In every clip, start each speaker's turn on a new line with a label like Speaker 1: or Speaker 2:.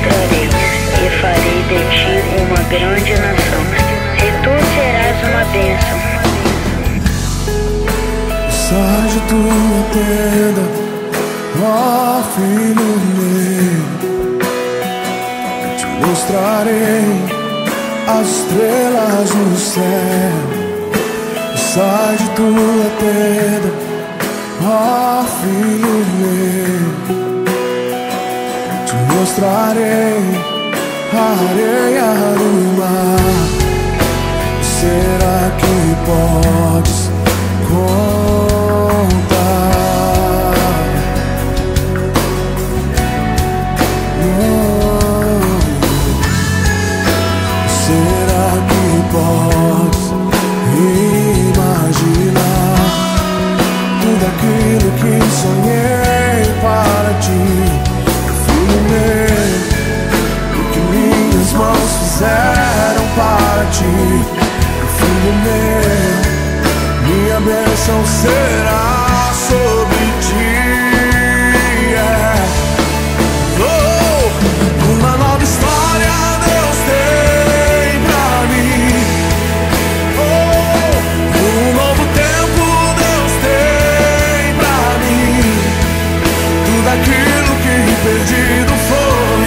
Speaker 1: abençoarei e farei de ti uma grande nação, e tu serás uma bênção.
Speaker 2: Sai de tua tenda, ó filho meu, te mostrarei as estrelas no céu. Sai de tua tenda, ó filho meu, te mostrarei a areia do mar. Será que podes contar? Será que podes imaginar tudo aquilo que sonhei para ti, filho meu? O que minhas mãos fizeram para ti, filho meu, minha bênção será sobre ti. Oh, uma nova história Deus tem pra mim. Oh, um novo tempo Deus tem pra mim. Tudo aquilo que perdido foi,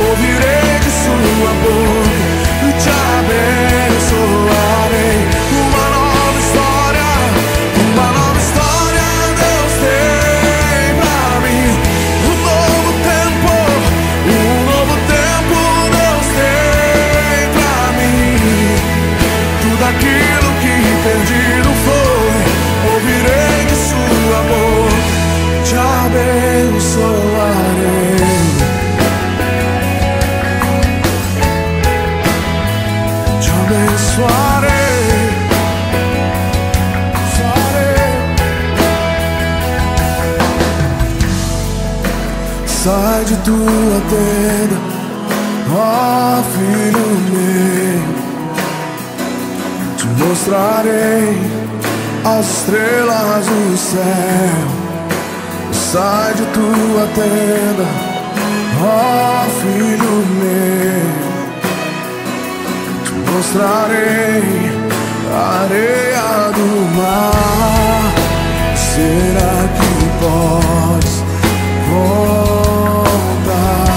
Speaker 2: ouvirei de sua boca e te abençoarei. Uma nova história Deus tem pra mim. Um novo tempo Deus tem pra mim. Tudo aquilo que perdido foi, ouvirei de sua boca, te abençoarei. Te abençoarei. Sai de tua tenda, ó filho meu, te mostrarei as estrelas do céu. Sai de tua tenda, ó filho meu, te mostrarei a areia do mar. Será que podes contar?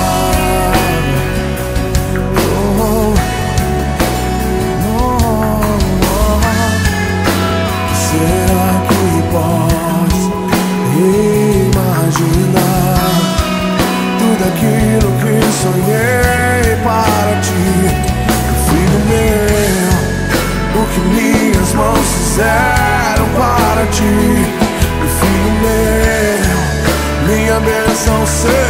Speaker 2: Oh, oh, oh. Será que podes imaginar tudo aquilo que sonhei para ti, filho meu? O que minhas mãos fizeram para ti, filho meu, minha bênção será